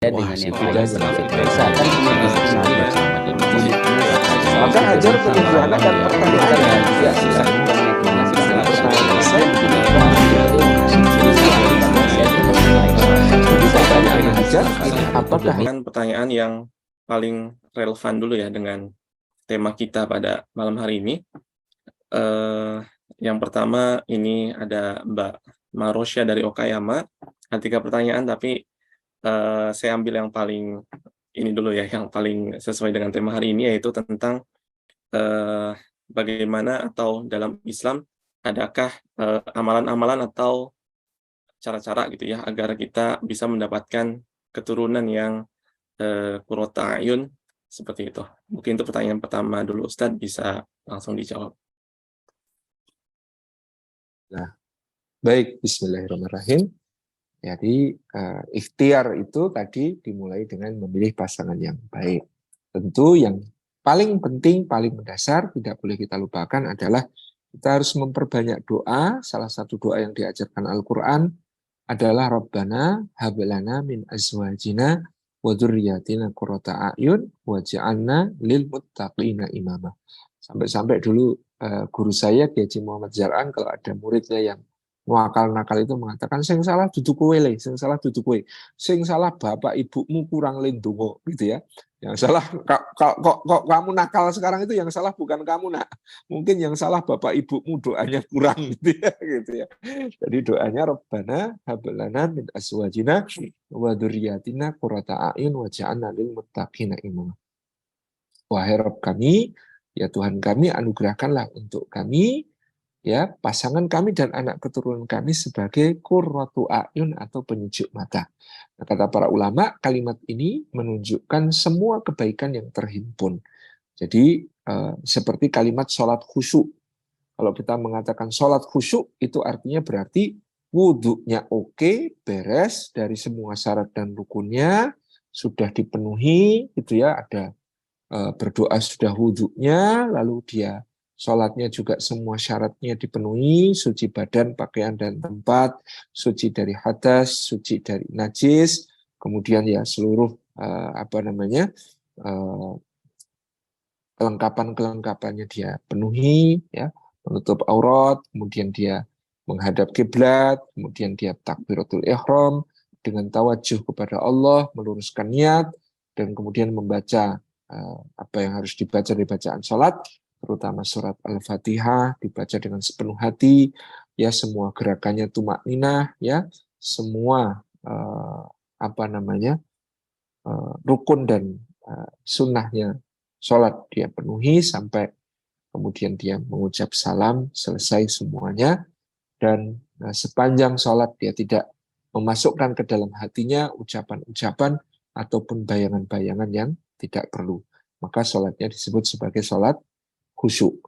Wah, dengan yang sudah baik benefit misalkan punya saat istri bersama di masjid. Maka ajar menyuguh anak dan pertanyaannya juga pertanyaan Hajar, apakah Dengan pertanyaan yang paling relevan dulu ya dengan tema kita pada malam hari ini. Yang pertama ini ada Mbak Marosya dari Okayama. Ada 3 pertanyaan, tapi saya ambil yang paling ini dulu ya, yang paling sesuai dengan tema hari ini, yaitu tentang bagaimana atau dalam Islam adakah amalan-amalan atau cara-cara gitu ya agar kita bisa mendapatkan keturunan yang qurrata a'yun seperti itu. Mungkin itu pertanyaan pertama dulu, Ustadz bisa langsung dijawab. Nah, baik, bismillahirrahmanirrahim. Jadi ikhtiar itu tadi dimulai dengan memilih pasangan yang baik. Tentu yang paling penting, paling mendasar, tidak boleh kita lupakan adalah kita harus memperbanyak doa. Salah satu doa yang diajarkan Al-Quran adalah Rabbana hablana min azwajina wa dzurriyyatina qurrata a'yun waj'alna lil muttaqina imama. Sampai-sampai dulu guru saya Kiai Muhammad Zar'an, kalau ada muridnya yang nakal itu mengatakan sing salah duduk kowe le, sing salah duduk kowe, sing salah bapak ibumu kurang lindungo gitu ya. Yang salah kok kamu nakal sekarang itu, yang salah bukan kamu nak, mungkin yang salah bapak ibumu doanya kurang gitu ya. Jadi doanya Rabbana hablana min azwajina wa dzurriyyatina qurrata a'yun waj'alna lil muttaqina imama. Wahai Rabb kami, ya Tuhan kami, anugerahkanlah untuk kami ya pasangan kami dan anak keturunan kami sebagai qurratu a'yun atau penyejuk mata. Nah, kata para ulama, kalimat ini menunjukkan semua kebaikan yang terhimpun. Jadi seperti kalimat sholat khusyuk. Kalau kita mengatakan sholat khusyuk, itu artinya berarti wudhunya oke, beres dari semua syarat dan rukunnya sudah dipenuhi, gitu ya. Ada berdoa sudah wudhunya, lalu dia sholatnya juga semua syaratnya dipenuhi, suci badan, pakaian dan tempat, suci dari hadas, suci dari najis, kemudian ya seluruh kelengkapan-kelengkapannya dia penuhi, ya, menutup aurat, kemudian dia menghadap kiblat, kemudian dia takbiratul ihram dengan tawajuh kepada Allah, meluruskan niat, dan kemudian membaca apa yang harus dibaca di bacaan sholat, terutama surat Al-Fatihah dibaca dengan sepenuh hati, ya semua gerakannya tumakninah, ya semua rukun dan sunnahnya sholat dia penuhi sampai kemudian dia mengucap salam selesai semuanya, dan sepanjang sholat dia tidak memasukkan ke dalam hatinya ucapan-ucapan ataupun bayangan-bayangan yang tidak perlu, maka sholatnya disebut sebagai sholat khusyuk.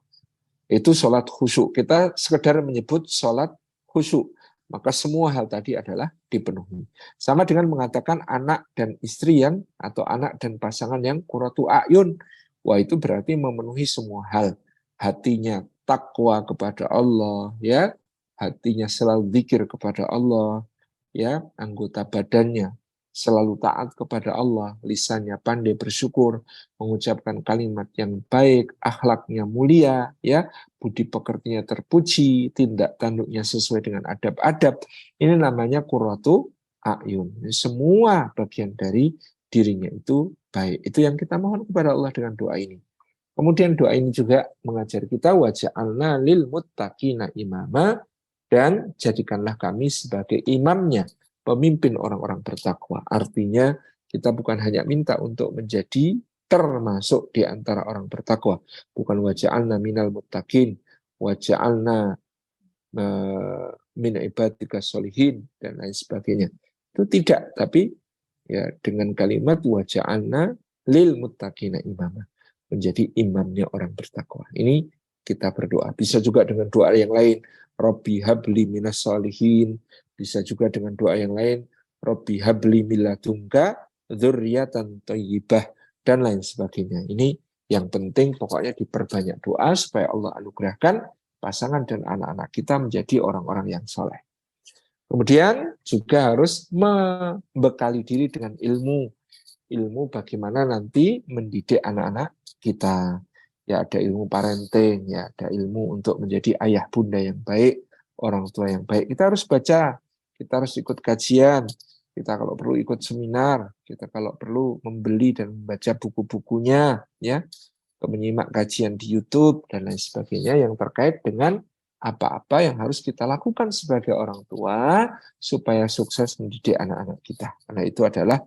Itu sholat khusyuk. Kita sekedar menyebut sholat khusyuk, maka semua hal tadi adalah dipenuhi. Sama dengan mengatakan anak dan istri yang, atau anak dan pasangan yang qurratu a'yun. Wah, itu berarti memenuhi semua hal. Hatinya takwa kepada Allah, ya, hatinya selalu zikir kepada Allah, ya, anggota badannya selalu taat kepada Allah, lisannya pandai bersyukur, mengucapkan kalimat yang baik, akhlaknya mulia, ya, budi pekertinya terpuji, tindak tanduknya sesuai dengan adab-adab. Ini namanya qurratu a'yun. Semua bagian dari dirinya itu baik. Itu yang kita mohon kepada Allah dengan doa ini. Kemudian doa ini juga mengajar kita waja'alna lil muttaqina imama, dan jadikanlah kami sebagai imamnya, pemimpin orang-orang bertakwa. Artinya kita bukan hanya minta untuk menjadi termasuk di antara orang bertakwa, bukan waja'alna minal muttaqin, waja'alna min ibadika sholihin dan lain sebagainya. Itu tidak, tapi ya dengan kalimat waja'alna lil muttaqina imama, menjadi imamnya orang bertakwa. Ini kita berdoa. Bisa juga dengan doa yang lain, Rabbi habli minas sholihin. Bisa juga dengan doa yang lain, Rabbi habli miladunka dzurriyyatan thayyibah, dan lain sebagainya. Ini yang penting, pokoknya diperbanyak doa supaya Allah anugerahkan pasangan dan anak-anak kita menjadi orang-orang yang soleh. Kemudian juga harus membekali diri dengan ilmu bagaimana nanti mendidik anak-anak kita. Ya, ada ilmu parenting, ya, ada ilmu untuk menjadi ayah bunda yang baik, orang tua yang baik. Kita harus baca, kita harus ikut kajian, kita kalau perlu ikut seminar, kita kalau perlu membeli dan membaca buku-bukunya, ya, menyimak kajian di YouTube dan lain sebagainya yang terkait dengan apa-apa yang harus kita lakukan sebagai orang tua supaya sukses mendidik anak-anak kita. Karena itu adalah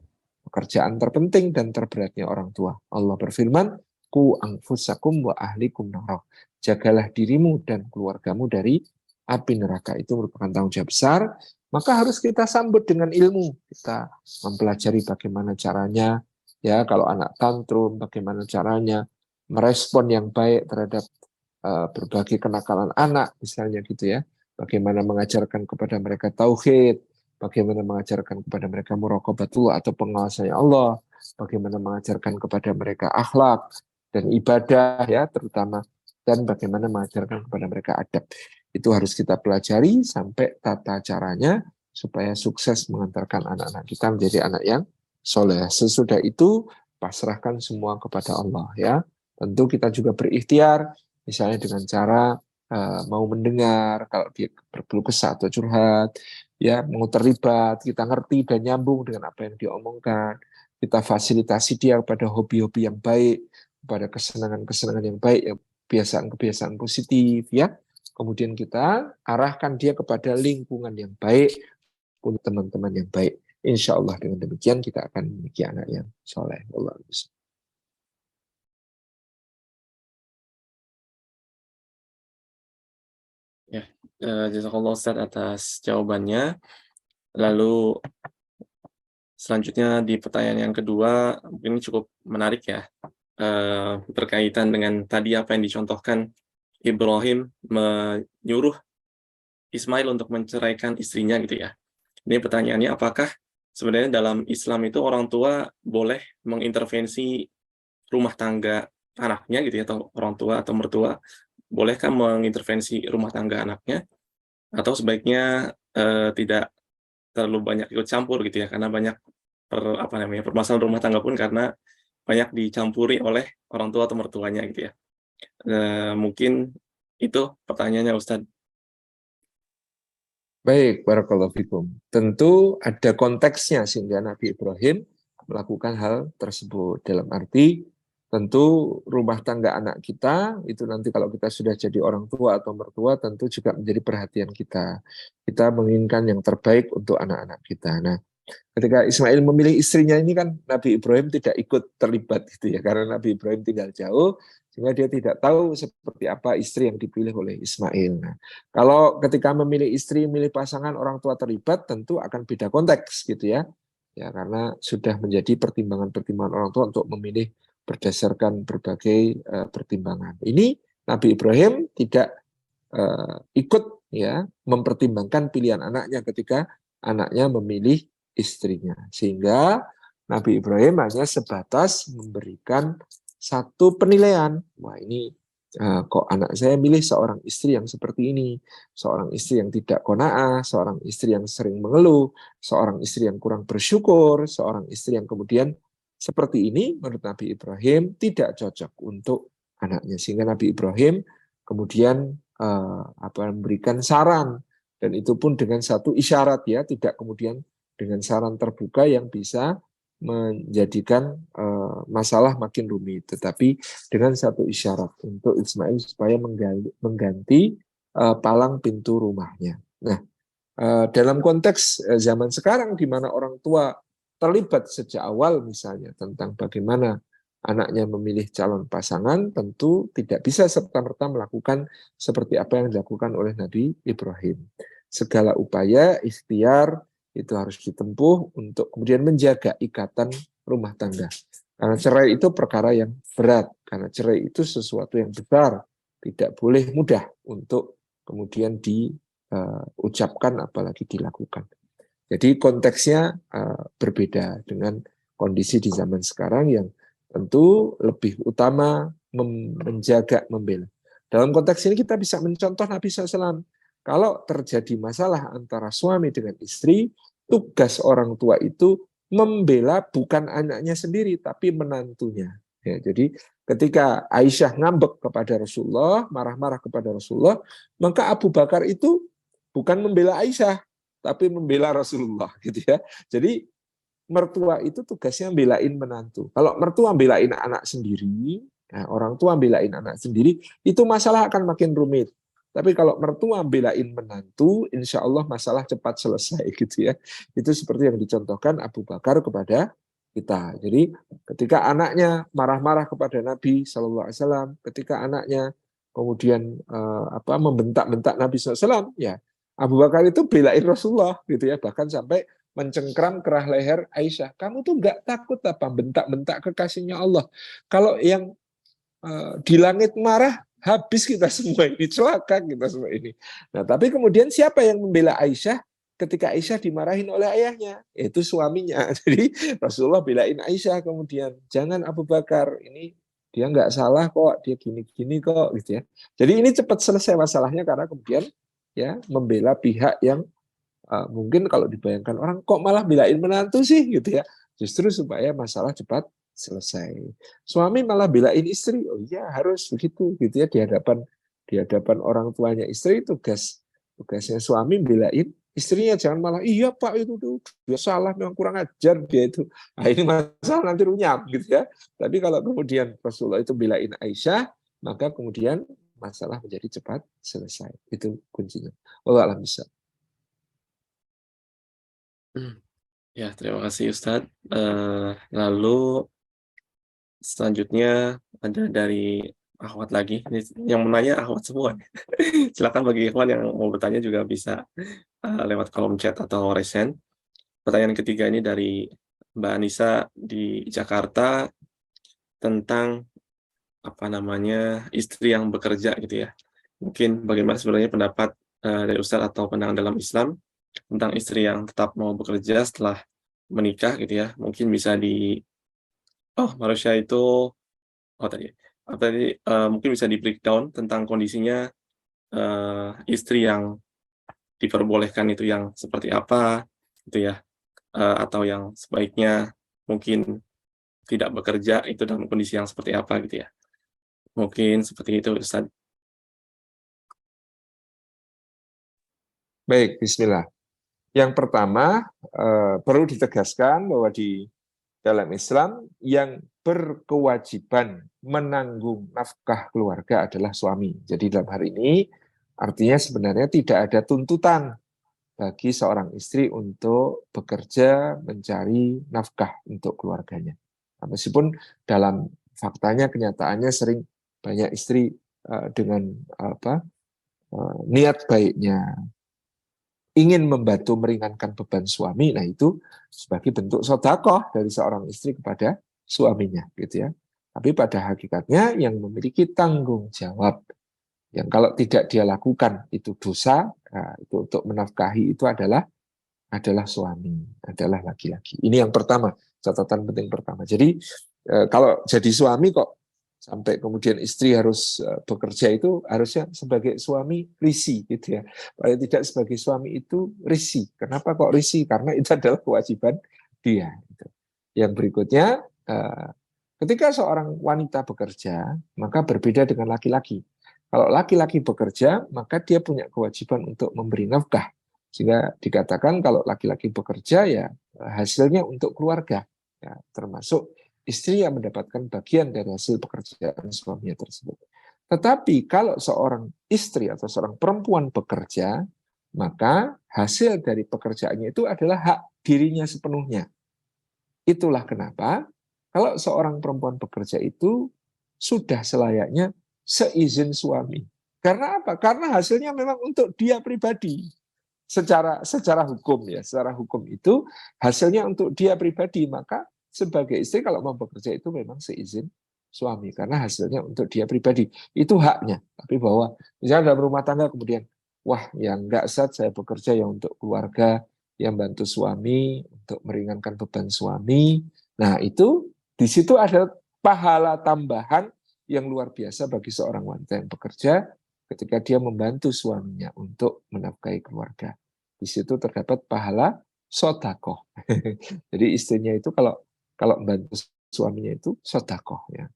pekerjaan terpenting dan terberatnya orang tua. Allah berfirman, ku anfusakum wa ahlikum nara. Jagalah dirimu dan keluargamu dari api neraka. Itu merupakan tanggung jawab besar. Maka harus kita sambut dengan ilmu. Kita mempelajari bagaimana caranya, ya kalau anak tantrum, bagaimana caranya merespon yang baik terhadap berbagai kenakalan anak, misalnya gitu ya. Bagaimana mengajarkan kepada mereka tauhid, bagaimana mengajarkan kepada mereka muraqabatullah atau pengawasannya Allah, bagaimana mengajarkan kepada mereka akhlak dan ibadah ya terutama, dan bagaimana mengajarkan kepada mereka adab. Itu harus kita pelajari sampai tata caranya supaya sukses mengantarkan anak-anak kita menjadi anak yang soleh. Sesudah itu pasrahkan semua kepada Allah ya. Tentu kita juga berikhtiar, misalnya dengan cara mau mendengar, kalau dia berkeluh kesah atau curhat, ya mau terlibat, kita ngerti dan nyambung dengan apa yang diomongkan, kita fasilitasi dia pada hobi-hobi yang baik, pada kesenangan-kesenangan yang baik, ya, kebiasaan-kebiasaan positif, ya. Kemudian kita arahkan dia kepada lingkungan yang baik, untuk teman-teman yang baik. Insya Allah dengan demikian kita akan memiliki anak yang soleh. Allah. Ya, jazakallah Ustaz atas jawabannya. Lalu selanjutnya di pertanyaan yang kedua, ini cukup menarik ya, berkaitan dengan tadi apa yang dicontohkan, Ibrahim menyuruh Ismail untuk menceraikan istrinya gitu ya. Ini pertanyaannya, apakah sebenarnya dalam Islam itu orang tua boleh mengintervensi rumah tangga anaknya gitu ya, atau orang tua atau mertua, bolehkah mengintervensi rumah tangga anaknya? Atau sebaiknya tidak terlalu banyak ikut campur gitu ya, karena banyak permasalahan rumah tangga pun karena banyak dicampuri oleh orang tua atau mertuanya gitu ya. Mungkin itu pertanyaannya Ustadz. Baik, barakallahu fikum. Tentu ada konteksnya sehingga Nabi Ibrahim melakukan hal tersebut. Dalam arti, tentu rumah tangga anak kita, itu nanti kalau kita sudah jadi orang tua atau mertua, tentu juga menjadi perhatian kita. Kita menginginkan yang terbaik untuk anak-anak kita. Nah, ketika Ismail memilih istrinya ini kan Nabi Ibrahim tidak ikut terlibat gitu ya, karena Nabi Ibrahim tinggal jauh, sehingga dia tidak tahu seperti apa istri yang dipilih oleh Ismail. Nah, kalau ketika memilih istri, memilih pasangan, orang tua terlibat, tentu akan beda konteks gitu ya. Ya, karena sudah menjadi pertimbangan-pertimbangan orang tua untuk memilih berdasarkan berbagai pertimbangan. Ini Nabi Ibrahim tidak ikut ya mempertimbangkan pilihan anaknya ketika anaknya memilih istrinya. Sehingga Nabi Ibrahim hanya sebatas memberikan satu penilaian. Wah, ini kok anak saya milih seorang istri yang seperti ini, seorang istri yang tidak qanaah, seorang istri yang sering mengeluh, seorang istri yang kurang bersyukur, seorang istri yang kemudian seperti ini, menurut Nabi Ibrahim tidak cocok untuk anaknya. Sehingga Nabi Ibrahim kemudian memberikan saran, dan itu pun dengan satu isyarat ya, tidak kemudian dengan saran terbuka yang bisa menjadikan masalah makin rumit, tetapi dengan satu isyarat untuk Ismail supaya mengganti palang pintu rumahnya. Nah, dalam konteks zaman sekarang di mana orang tua terlibat sejak awal misalnya tentang bagaimana anaknya memilih calon pasangan, tentu tidak bisa serta-merta melakukan seperti apa yang dilakukan oleh Nabi Ibrahim. Segala upaya, ikhtiar itu harus ditempuh untuk kemudian menjaga ikatan rumah tangga. Karena cerai itu perkara yang berat, karena cerai itu sesuatu yang besar, tidak boleh mudah untuk kemudian diucapkan apalagi dilakukan. Jadi konteksnya berbeda dengan kondisi di zaman sekarang yang tentu lebih utama menjaga, membela. Dalam konteks ini kita bisa mencontoh Nabi SAW. Kalau terjadi masalah antara suami dengan istri, tugas orang tua itu membela bukan anaknya sendiri, tapi menantunya. Ya, jadi ketika Aisyah ngambek kepada Rasulullah, marah-marah kepada Rasulullah, maka Abu Bakar itu bukan membela Aisyah, tapi membela Rasulullah, gitu ya. Jadi mertua itu tugasnya belain menantu. Kalau mertua belain anak sendiri, nah orang tua belain anak sendiri, itu masalah akan makin rumit. Tapi kalau mertua belain menantu, insya Allah masalah cepat selesai, gitu ya. Itu seperti yang dicontohkan Abu Bakar kepada kita. Jadi ketika anaknya marah-marah kepada Nabi Shallallahu Alaihi Wasallam, ketika anaknya kemudian membentak-bentak Nabi SAW, ya Abu Bakar itu belain Rasulullah, gitu ya. Bahkan sampai mencengkram kerah leher Aisyah. Kamu tuh nggak takut apa bentak-bentak kekasihnya Allah? Kalau yang di langit marah, habis kita semua ini, celaka kita semua ini. Nah, tapi kemudian siapa yang membela Aisyah ketika Aisyah dimarahin oleh ayahnya? Yaitu suaminya. Jadi Rasulullah belain Aisyah kemudian, jangan Abu Bakar, ini dia nggak salah kok, dia gini-gini kok, gitu ya. Jadi ini cepat selesai masalahnya karena kemudian ya membela pihak yang mungkin kalau dibayangkan orang kok malah belain menantu sih, gitu ya. Justru supaya masalah cepat selesai. Suami malah belain istri, oh iya harus begitu, gitu ya, di hadapan orang tuanya istri. Tugasnya suami belain istrinya, jangan malah iya Pak itu tuh dia salah, memang kurang ajar dia itu. Nah, ini masalah nanti runyam, gitu ya. Tapi kalau kemudian Rasulullah itu belain Aisyah, maka kemudian masalah menjadi cepat selesai. Itu kuncinya. Wallahu a'lam bishawab. Ya, terima kasih Ustadz. Lalu selanjutnya ada dari akhwat lagi. Ini yang menanya akhwat semua. Silakan bagi ikhwan yang mau bertanya juga bisa lewat kolom chat atau resen. Pertanyaan ketiga ini dari Mbak Anissa di Jakarta tentang istri yang bekerja, gitu ya. Mungkin bagaimana sebenarnya pendapat dari Ustadz atau pandangan dalam Islam tentang istri yang tetap mau bekerja setelah menikah, gitu ya. Mungkin bisa Malaysia itu mungkin bisa di breakdown tentang kondisinya istri yang diperbolehkan itu yang seperti apa, gitu ya, atau yang sebaiknya mungkin tidak bekerja itu dalam kondisi yang seperti apa, gitu ya. Mungkin seperti itu Ustaz. Baik, bismillah. Yang pertama, perlu ditegaskan bahwa di dalam Islam yang berkewajiban menanggung nafkah keluarga adalah suami. Jadi dalam hal ini artinya sebenarnya tidak ada tuntutan bagi seorang istri untuk bekerja mencari nafkah untuk keluarganya. Nah, meskipun dalam faktanya kenyataannya sering banyak istri dengan niat baiknya ingin membantu meringankan beban suami, nah itu sebagai bentuk sedekah dari seorang istri kepada suaminya, gitu ya. Tapi pada hakikatnya yang memiliki tanggung jawab, yang kalau tidak dia lakukan itu dosa, nah, itu untuk menafkahi itu adalah suami, adalah laki-laki. Ini yang pertama, catatan penting pertama. Jadi kalau jadi suami kok sampai kemudian istri harus bekerja, itu harusnya sebagai suami risih, gitu ya. Paling tidak sebagai suami itu risih. Kenapa kok risih? Karena itu adalah kewajiban dia. Gitu. Yang berikutnya, ketika seorang wanita bekerja, maka berbeda dengan laki-laki. Kalau laki-laki bekerja, maka dia punya kewajiban untuk memberi nafkah. Sehingga dikatakan kalau laki-laki bekerja, ya hasilnya untuk keluarga. Ya, termasuk istri yang mendapatkan bagian dari hasil pekerjaan suaminya tersebut. Tetapi kalau seorang istri atau seorang perempuan bekerja, maka hasil dari pekerjaannya itu adalah hak dirinya sepenuhnya. Itulah kenapa kalau seorang perempuan bekerja itu sudah selayaknya seizin suami. Karena apa? Karena hasilnya memang untuk dia pribadi. Secara hukum ya, secara hukum itu hasilnya untuk dia pribadi, maka sebagai istri kalau mau bekerja itu memang seizin suami karena hasilnya untuk dia pribadi, itu haknya. Tapi bahwa misalnya dalam rumah tangga kemudian wah yang enggak sah saya bekerja yang untuk keluarga, yang bantu suami untuk meringankan beban suami, nah itu di situ ada pahala tambahan yang luar biasa bagi seorang wanita yang bekerja ketika dia membantu suaminya untuk menafkahi keluarga. Di situ terdapat pahala sodakoh. Jadi istrinya itu kalau membantu suaminya itu sodakoh ya.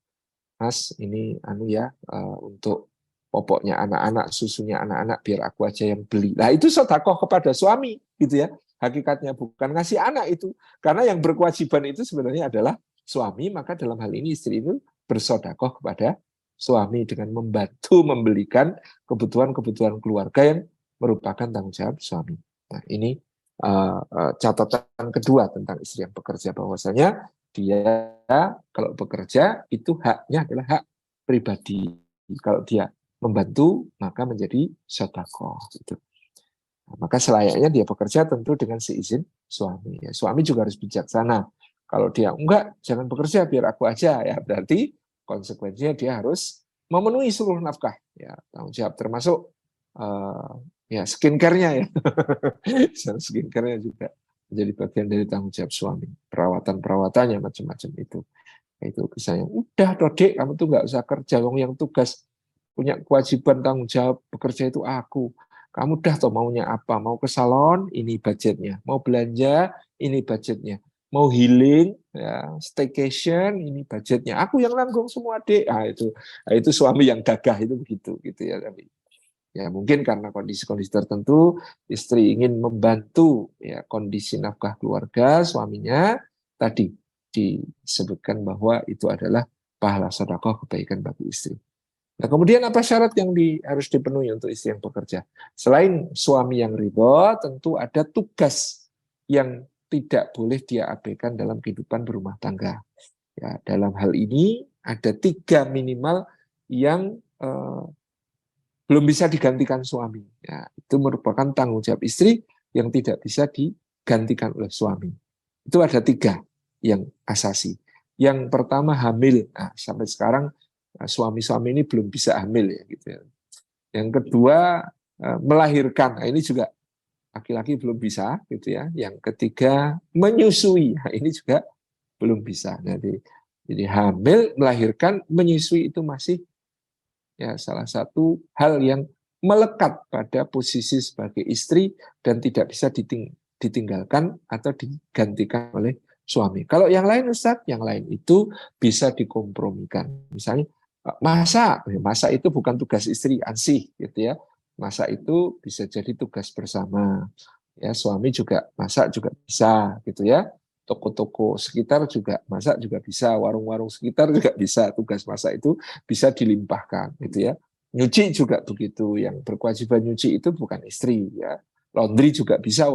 Mas, ini ya untuk popoknya anak-anak, susunya anak-anak, biar aku aja yang beli. Nah itu sodakoh kepada suami, gitu ya. Hakikatnya bukan ngasih anak itu, karena yang berkewajiban itu sebenarnya adalah suami. Maka dalam hal ini istri itu bersodakoh kepada suami dengan membantu membelikan kebutuhan-kebutuhan keluarga yang merupakan tanggung jawab suami. Nah ini catatan kedua tentang istri yang bekerja, bahwasanya dia kalau bekerja itu haknya adalah hak pribadi. Kalau dia membantu maka menjadi sedekah. Gitu. Nah, maka selayaknya dia bekerja tentu dengan seizin suami. Ya, suami juga harus bijaksana. Kalau dia enggak, jangan bekerja biar aku aja, ya berarti konsekuensinya dia harus memenuhi seluruh nafkah. Ya, tanggung jawab termasuk ya skincare-nya ya, skincare-nya juga menjadi bagian dari tanggung jawab suami. Perawatan-perawatannya macam-macam itu. Itu misalnya, udah Dodek, kamu tuh nggak usah kerja, yang tugas punya kewajiban tanggung jawab bekerja itu aku. Kamu dah tau maunya apa, mau ke salon, ini budgetnya, mau belanja, ini budgetnya, mau healing, ya, staycation, ini budgetnya. Aku yang nanggung semua, Dek. Itu suami yang gagah itu begitu, gitu ya. Tapi ya mungkin karena kondisi-kondisi tertentu istri ingin membantu ya kondisi nafkah keluarga suaminya, tadi disebutkan bahwa itu adalah pahala sedekah kebaikan bagi istri. Nah, kemudian apa syarat yang harus dipenuhi untuk istri yang bekerja? Selain suami yang ridho, tentu ada tugas yang tidak boleh dia abaikan dalam kehidupan berumah tangga. Ya, dalam hal ini ada 3 minimal yang belum bisa digantikan suami. Ya, itu merupakan tanggung jawab istri yang tidak bisa digantikan oleh suami. Itu ada 3 yang asasi. Yang pertama hamil. Nah, sampai sekarang suami-suami ini belum bisa hamil ya gitu ya. Yang kedua melahirkan. Nah, ini juga laki-laki belum bisa gitu ya. Yang ketiga menyusui. Nah, ini juga belum bisa. Jadi hamil, melahirkan, menyusui itu masih ya salah satu hal yang melekat pada posisi sebagai istri dan tidak bisa ditinggalkan atau digantikan oleh suami. Kalau yang lain Ustaz, yang lain itu bisa dikompromikan. Misalnya masak itu bukan tugas istri ansih gitu ya. Masak itu bisa jadi tugas bersama. Ya, suami juga masak juga bisa gitu ya. Toko-toko sekitar juga masak juga bisa, warung-warung sekitar juga bisa, tugas masak itu bisa dilimpahkan gitu ya. Nyuci juga begitu, yang berkewajiban nyuci itu bukan istri ya. Laundry juga bisa,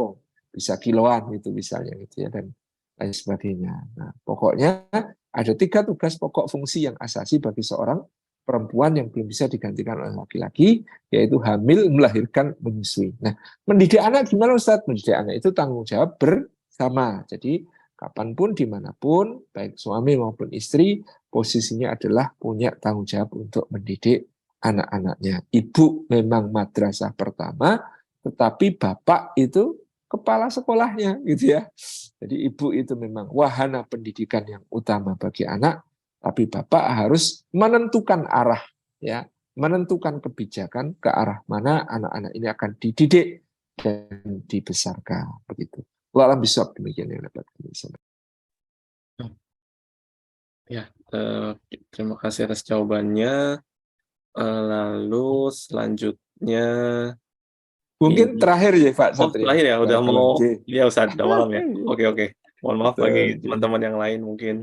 bisa kiloan itu misalnya gitu ya, dan lain sebagainya. Nah, pokoknya ada 3 tugas pokok fungsi yang asasi bagi seorang perempuan yang belum bisa digantikan oleh laki-laki, yaitu hamil, melahirkan, menyusui. Nah, mendidik anak gimana Ustaz? Mendidik anak itu tanggung jawab bersama. Jadi kapanpun, dimanapun, baik suami maupun istri, posisinya adalah punya tanggung jawab untuk mendidik anak-anaknya. Ibu memang madrasah pertama, tetapi bapak itu kepala sekolahnya, gitu ya. Jadi ibu itu memang wahana pendidikan yang utama bagi anak, tapi bapak harus menentukan arah, ya, menentukan kebijakan ke arah mana anak-anak ini akan dididik dan dibesarkan, begitu. Walau bisa demikian yang dapat kami sampaikan. Ya, terima kasih atas jawabannya. Lalu selanjutnya Mungkin ini, terakhir ya Pak Satrio. terakhir ya, udah Barakallahu mau, fiik. ya Ustaz, udah malam ya. Oke. Mohon maaf bagi Betul. teman-teman yang lain mungkin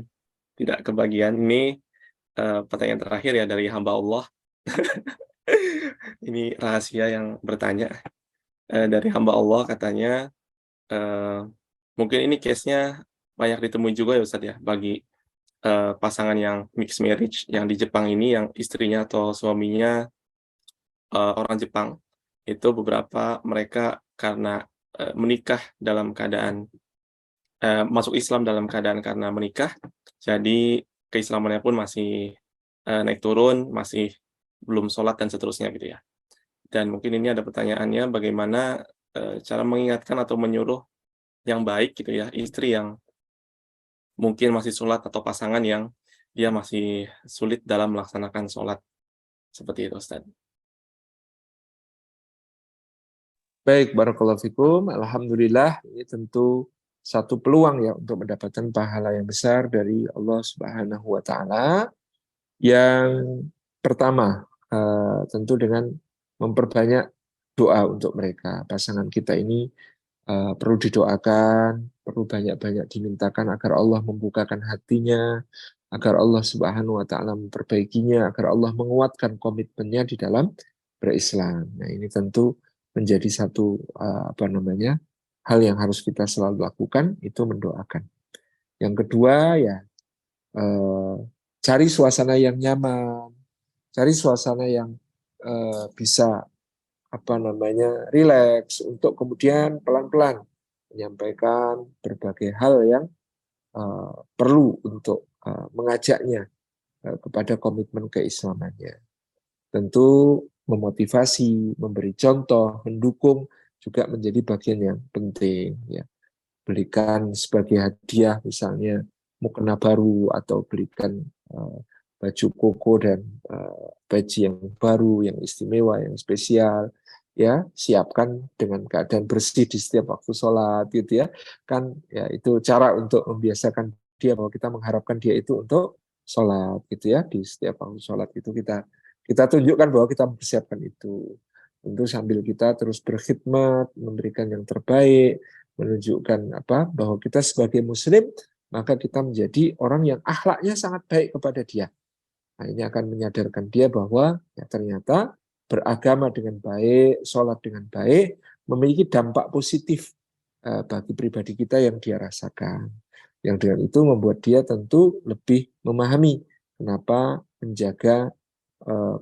tidak kebagian. Ini pertanyaan terakhir ya dari hamba Allah. Ini rahasia yang bertanya. Dari hamba Allah katanya, eh, mungkin ini case-nya banyak ditemui juga ya Ustaz ya, bagi pasangan yang mixed marriage yang di Jepang ini, yang istrinya atau suaminya orang Jepang. Itu beberapa mereka karena menikah dalam keadaan masuk Islam dalam keadaan karena menikah, jadi keislamannya pun masih naik turun, masih belum sholat dan seterusnya gitu ya. Dan mungkin ini ada pertanyaannya, bagaimana cara mengingatkan atau menyuruh yang baik gitu ya, istri yang mungkin masih sholat atau pasangan yang dia masih sulit dalam melaksanakan sholat, seperti itu Ustaz. Baik, barakallahu fikum. Alhamdulillah, ini tentu satu peluang ya untuk mendapatkan pahala yang besar dari Allah Subhanahu wa taala. Yang pertama, tentu dengan memperbanyak doa untuk mereka. Pasangan kita ini perlu didoakan, perlu banyak-banyak dimintakan agar Allah membukakan hatinya, agar Allah Subhanahu wa taala memperbaikinya, agar Allah menguatkan komitmennya di dalam berislam. Nah, ini tentu menjadi satu hal yang harus kita selalu lakukan, itu mendoakan. Yang kedua ya cari suasana yang nyaman, cari suasana yang bisa rileks untuk kemudian pelan-pelan menyampaikan berbagai hal yang perlu untuk mengajaknya kepada komitmen keislamannya. Tentu memotivasi, memberi contoh, mendukung juga menjadi bagian yang penting. Ya. Belikan sebagai hadiah misalnya mukena baru atau belikan baju koko dan baju yang baru, yang istimewa, yang spesial. Ya, siapkan dengan keadaan bersih di setiap waktu sholat, gitu ya. Kan ya itu cara untuk membiasakan dia bahwa kita mengharapkan dia itu untuk sholat, gitu ya. Di setiap waktu sholat itu kita tunjukkan bahwa kita mempersiapkan itu. Tentu sambil kita terus berkhidmat, memberikan yang terbaik, menunjukkan bahwa kita sebagai muslim maka kita menjadi orang yang akhlaknya sangat baik kepada dia. Nah, ini akan menyadarkan dia bahwa ya, ternyata beragama dengan baik, sholat dengan baik, memiliki dampak positif bagi pribadi kita yang dia rasakan. Yang dengan itu membuat dia tentu lebih memahami kenapa menjaga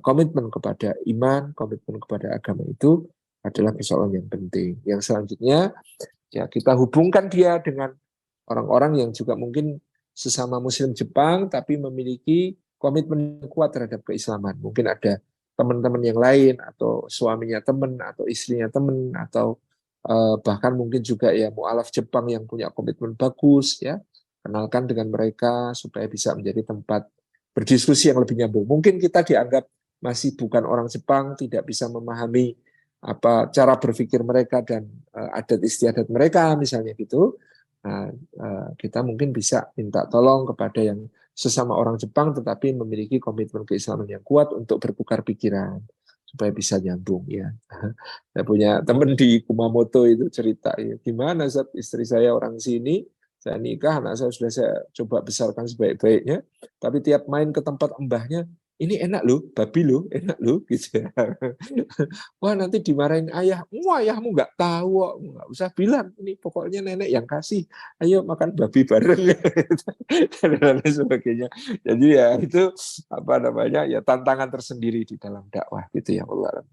komitmen kepada iman, komitmen kepada agama itu adalah persoalan yang penting. Yang selanjutnya, ya kita hubungkan dia dengan orang-orang yang juga mungkin sesama Muslim Jepang, tapi memiliki komitmen kuat terhadap keislaman. Mungkin ada teman-teman yang lain, atau suaminya teman, atau istrinya teman, atau bahkan mungkin juga ya mu'alaf Jepang yang punya komitmen bagus, ya kenalkan dengan mereka supaya bisa menjadi tempat berdiskusi yang lebih nyambung. Mungkin kita dianggap masih bukan orang Jepang, tidak bisa memahami cara berpikir mereka dan adat istiadat mereka, misalnya gitu. Nah, kita mungkin bisa minta tolong kepada yang sesama orang Jepang tetapi memiliki komitmen keislaman yang kuat untuk bertukar pikiran supaya bisa nyambung ya. Saya punya teman di Kumamoto itu cerita ya, gimana saat istri saya orang sini, saya nikah, anak saya sudah saya coba besarkan sebaik-baiknya, tapi tiap main ke tempat mbahnya, ini enak loh, babi loh, enak loh, gitu ya. Wah nanti dimarahin ayah, wah ayahmu nggak tahu, nggak usah bilang, ini pokoknya nenek yang kasih, ayo makan babi bareng, dan lain sebagainya. Jadi ya itu ya tantangan tersendiri di dalam dakwah gitu ya Allah.